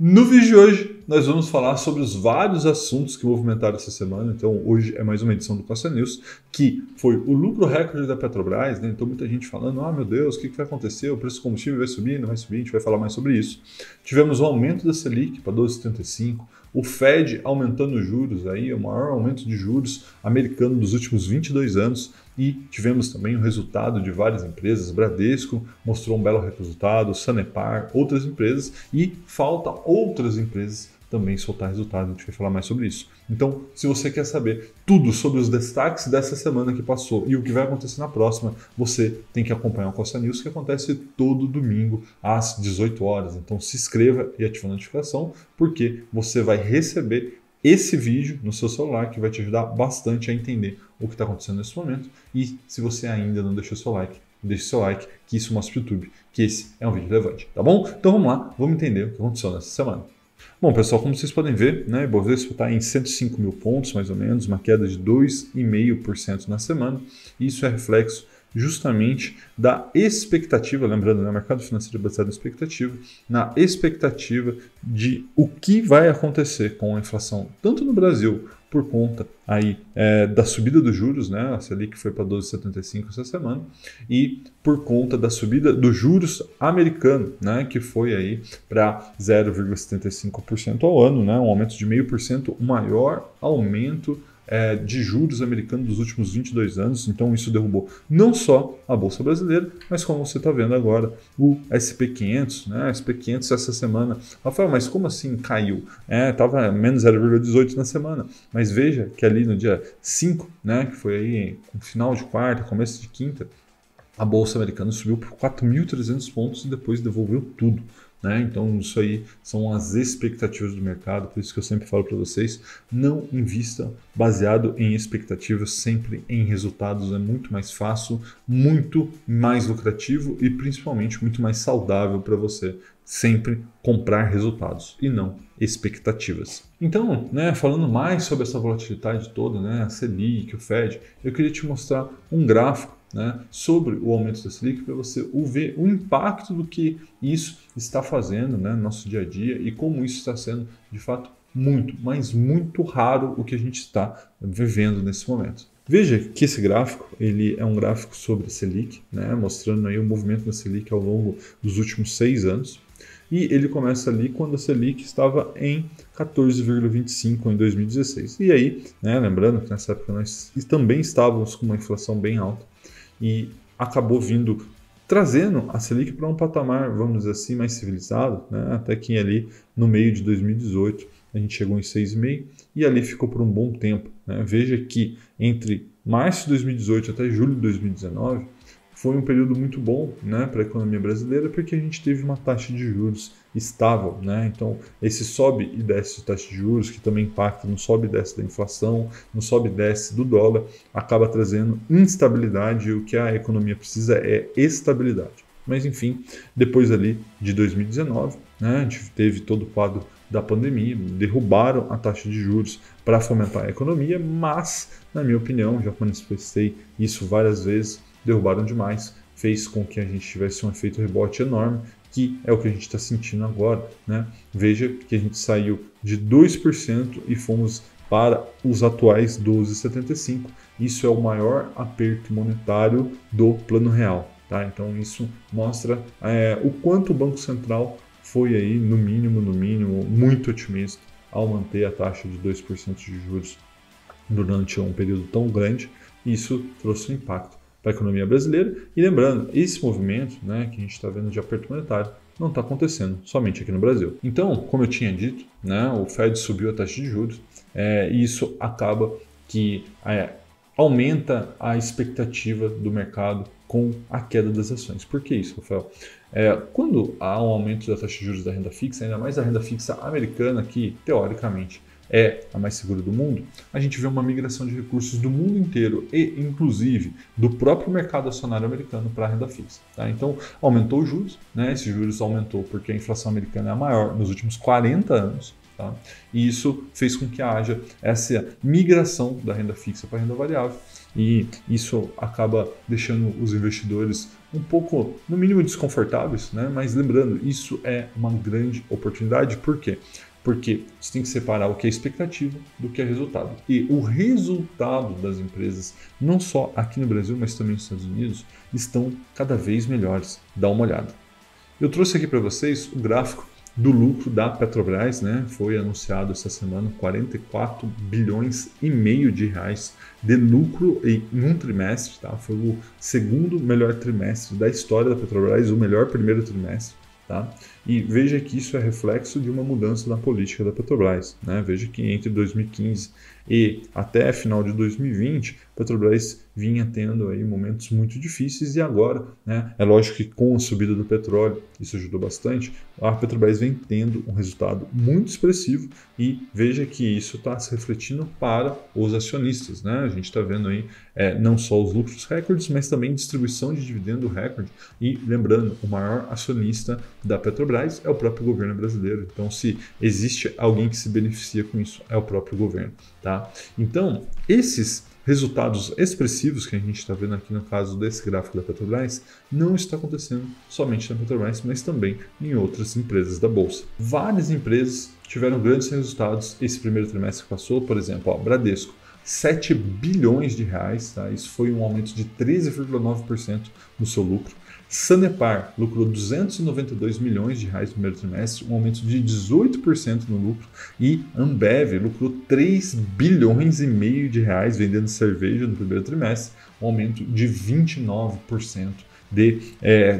No vídeo de hoje, nós vamos falar sobre os vários assuntos que movimentaram essa semana. Então, hoje é mais uma edição do Costa News, que foi o lucro recorde da Petrobras, né? Então, muita gente falando, meu Deus, o que vai acontecer? O preço do combustível vai subir, não vai subir? A gente vai falar mais sobre isso. Tivemos o aumento da Selic para 12,75%, o Fed aumentando os juros, aí, o maior aumento de juros americano dos últimos 22 anos. E tivemos também o resultado de várias empresas, Bradesco mostrou um belo resultado, Sanepar, outras empresas, e falta outras empresas também soltar resultado, a gente vai falar mais sobre isso. Então, se você quer saber tudo sobre os destaques dessa semana que passou e o que vai acontecer na próxima, você tem que acompanhar o Costa News, que acontece todo domingo às 18 horas. Então, se inscreva e ative a notificação, porque você vai receber esse vídeo no seu celular, que vai te ajudar bastante a entender o que está acontecendo nesse momento. E se você ainda não deixou seu like, deixe seu like, que isso mostra para o YouTube que esse é um vídeo relevante, tá bom? Então vamos lá, vamos entender o que aconteceu nessa semana. Bom, pessoal, como vocês podem ver, né, Ibovespa está em 105 mil pontos, mais ou menos, uma queda de 2,5% na semana. Isso é reflexo justamente da expectativa, lembrando, né, o mercado financeiro é baseado na expectativa de o que vai acontecer com a inflação, tanto no Brasil, por conta aí da subida dos juros, né, a Selic foi para 12,75 essa semana, e por conta da subida dos juros americano, né, que foi aí para 0,75% ao ano, né, um aumento de 0,5%, o maior aumento de juros americanos dos últimos 22 anos. Então isso derrubou não só a Bolsa Brasileira, mas como você está vendo agora, o SP500, né? SP500 essa semana. Rafael, mas como assim caiu? Estava menos 0,18 na semana, mas veja que ali no dia 5, né, que foi aí no final de quarta, começo de quinta, a Bolsa Americana subiu por 4.300 pontos e depois devolveu tudo. Né? Então isso aí são as expectativas do mercado, por isso que eu sempre falo para vocês, não invista baseado em expectativas, sempre em resultados, é muito mais fácil, muito mais lucrativo e principalmente muito mais saudável para você sempre comprar resultados e não expectativas. Então, né, falando mais sobre essa volatilidade toda, né, a Selic, o Fed, eu queria te mostrar um gráfico, né, sobre o aumento da Selic para você ver o impacto do que isso está fazendo, né, no nosso dia a dia e como isso está sendo de fato muito, mas muito raro o que a gente está vivendo nesse momento. Veja que esse gráfico ele é um gráfico sobre a Selic, né, mostrando aí o movimento da Selic ao longo dos últimos 6 anos. E ele começa ali quando a Selic estava em 14,25 em 2016. E aí, né, lembrando que nessa época nós também estávamos com uma inflação bem alta e acabou trazendo a Selic para um patamar, vamos dizer assim, mais civilizado, né, até que ali no meio de 2018 a gente chegou em 6,5 e ali ficou por um bom tempo. Né? Veja que entre março de 2018 até julho de 2019, foi um período muito bom, né, para a economia brasileira, porque a gente teve uma taxa de juros estável. Né? Então, esse sobe e desce de taxa de juros, que também impacta no sobe e desce da inflação, no sobe e desce do dólar, acaba trazendo instabilidade e o que a economia precisa é estabilidade. Mas, enfim, depois ali de 2019, né, a gente teve todo o quadro da pandemia, derrubaram a taxa de juros para fomentar a economia, mas, na minha opinião, já manifestei isso várias vezes, derrubaram demais, fez com que a gente tivesse um efeito rebote enorme, que é o que a gente está sentindo agora. Né? Veja que a gente saiu de 2% e fomos para os atuais 12,75%. Isso é o maior aperto monetário do Plano Real. Tá? Então isso mostra o quanto o Banco Central foi aí, no mínimo, muito otimista ao manter a taxa de 2% de juros durante um período tão grande. Isso trouxe um impacto para a economia brasileira. E lembrando, esse movimento, né, que a gente está vendo de aperto monetário não está acontecendo somente aqui no Brasil. Então, como eu tinha dito, né, o Fed subiu a taxa de juros e isso acaba que aumenta a expectativa do mercado com a queda das ações. Por que isso, Rafael? Quando há um aumento da taxa de juros da renda fixa, ainda mais a renda fixa americana, que teoricamente é a mais segura do mundo, a gente vê uma migração de recursos do mundo inteiro e, inclusive, do próprio mercado acionário americano para a renda fixa. Tá? Então, aumentou os juros, né? Esses juros aumentou porque a inflação americana é a maior nos últimos 40 anos, Tá? E isso fez com que haja essa migração da renda fixa para a renda variável. E isso acaba deixando os investidores um pouco, no mínimo, desconfortáveis, né? Mas lembrando, isso é uma grande oportunidade. Por quê? Porque você tem que separar o que é expectativa do que é resultado. E o resultado das empresas, não só aqui no Brasil, mas também nos Estados Unidos, estão cada vez melhores. Dá uma olhada. Eu trouxe aqui para vocês o gráfico do lucro da Petrobras, né? Foi anunciado essa semana 44 bilhões e meio de reais de lucro em um trimestre, tá? Foi o segundo melhor trimestre da história da Petrobras, o melhor primeiro trimestre, tá? E veja que isso é reflexo de uma mudança na política da Petrobras, né? Veja que entre 2015 e até final de 2020, a Petrobras vinha tendo aí momentos muito difíceis e agora, né, é lógico que com a subida do petróleo, isso ajudou bastante, a Petrobras vem tendo um resultado muito expressivo e veja que isso está se refletindo para os acionistas, né? A gente está vendo aí não só os lucros recordes, mas também distribuição de dividendo recorde e lembrando, o maior acionista da Petrobras é o próprio governo brasileiro, então se existe alguém que se beneficia com isso, é o próprio governo, tá? Então, esses resultados expressivos que a gente está vendo aqui no caso desse gráfico da Petrobras não está acontecendo somente na Petrobras, mas também em outras empresas da Bolsa. Várias empresas tiveram grandes resultados esse primeiro trimestre que passou, por exemplo, Bradesco, 7 bilhões de reais, tá? Isso foi um aumento de 13,9% no seu lucro. Sanepar lucrou 292 milhões de reais no primeiro trimestre, um aumento de 18% no lucro, e Ambev lucrou 3 bilhões e meio de reais vendendo cerveja no primeiro trimestre, um aumento de 29% de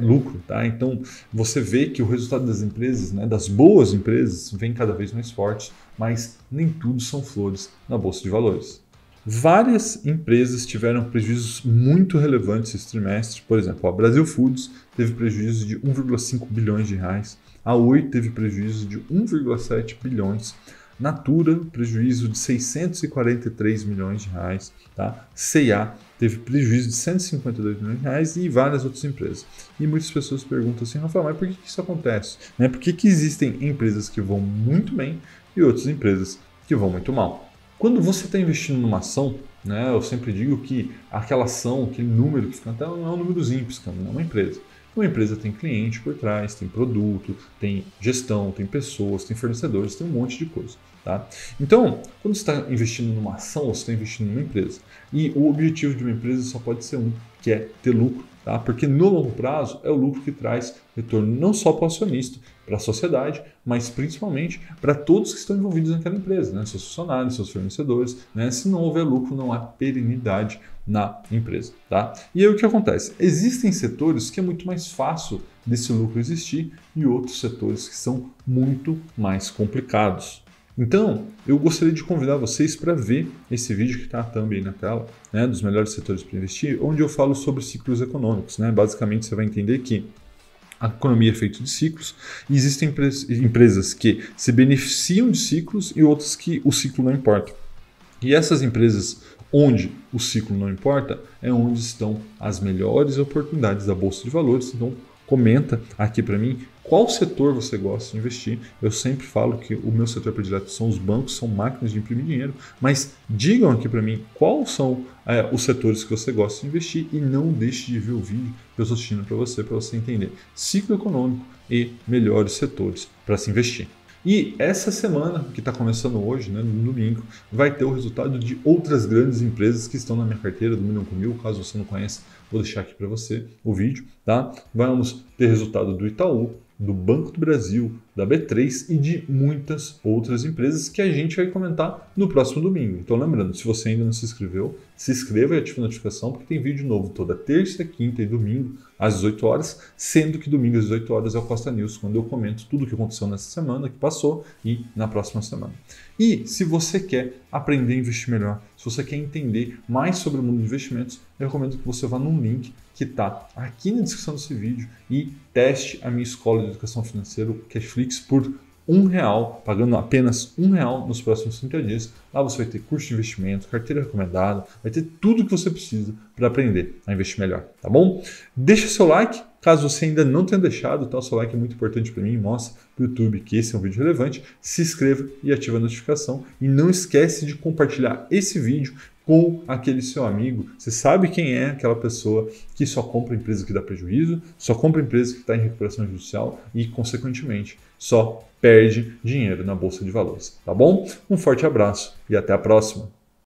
lucro, tá? Então você vê que o resultado das empresas, né, das boas empresas, vem cada vez mais forte, mas nem tudo são flores na Bolsa de Valores. Várias empresas tiveram prejuízos muito relevantes esse trimestre. Por exemplo, a Brasil Foods teve prejuízo de 1,5 bilhões de reais, a Oi teve prejuízo de 1,7 bilhões, Natura prejuízo de 643 milhões de reais, tá? C&A teve prejuízo de 152 milhões de reais e várias outras empresas. E muitas pessoas perguntam assim, Rafael, mas por que isso acontece? Né? Por que existem empresas que vão muito bem e outras empresas que vão muito mal? Quando você está investindo numa ação, né, eu sempre digo que aquela ação, aquele número que fica na tela não é um númerozinho piscando, não é uma empresa. Uma empresa tem cliente por trás, tem produto, tem gestão, tem pessoas, tem fornecedores, tem um monte de coisa. Tá? Então, quando você está investindo numa ação, você está investindo numa empresa. E o objetivo de uma empresa só pode ser um, que é ter lucro. Tá? Porque no longo prazo é o lucro que traz retorno não só para o acionista, para a sociedade, mas principalmente para todos que estão envolvidos naquela empresa, né? Seus funcionários, seus fornecedores. Né? Se não houver lucro, não há perenidade na empresa. Tá? E aí o que acontece? Existem setores que é muito mais fácil desse lucro existir e outros setores que são muito mais complicados. Então, eu gostaria de convidar vocês para ver esse vídeo que está também na tela, né, dos melhores setores para investir, onde eu falo sobre ciclos econômicos. Né? Basicamente, você vai entender que a economia é feita de ciclos e existem empresas que se beneficiam de ciclos e outras que o ciclo não importa. E essas empresas onde o ciclo não importa é onde estão as melhores oportunidades da Bolsa de Valores. Então, comenta aqui para mim qual setor você gosta de investir. Eu sempre falo que o meu setor predileto são os bancos, são máquinas de imprimir dinheiro, mas digam aqui para mim quais são os setores que você gosta de investir e não deixe de ver o vídeo que eu estou assistindo para você entender ciclo econômico e melhores setores para se investir. E essa semana, que está começando hoje, né, no domingo, vai ter o resultado de outras grandes empresas que estão na minha carteira do Milhão com Mil. Caso você não conheça, vou deixar aqui para você o vídeo. Tá? Vamos ter resultado do Itaú, do Banco do Brasil, da B3 e de muitas outras empresas que a gente vai comentar no próximo domingo. Então lembrando, se você ainda não se inscreveu, se inscreva e ative a notificação, porque tem vídeo novo toda terça, quinta e domingo às 18 horas, sendo que domingo às 18 horas é o Costa News, quando eu comento tudo o que aconteceu nessa semana que passou e na próxima semana. E se você quer aprender a investir melhor, se você quer entender mais sobre o mundo de investimentos, eu recomendo que você vá num link que está aqui na descrição desse vídeo e teste a minha escola de educação financeira, o Cashflix, por R$1, pagando apenas R$1 nos próximos 30 dias. Lá você vai ter curso de investimento, carteira recomendada, vai ter tudo que você precisa para aprender a investir melhor, tá bom? Deixa seu like, caso você ainda não tenha deixado, tá? O seu like é muito importante para mim, mostra para o YouTube que esse é um vídeo relevante. Se inscreva e ative a notificação. E não esquece de compartilhar esse vídeo com aquele seu amigo. Você sabe quem é aquela pessoa que só compra empresa que dá prejuízo, só compra empresa que está em recuperação judicial e, consequentemente, só perde dinheiro na Bolsa de Valores, tá bom? Um forte abraço e até a próxima!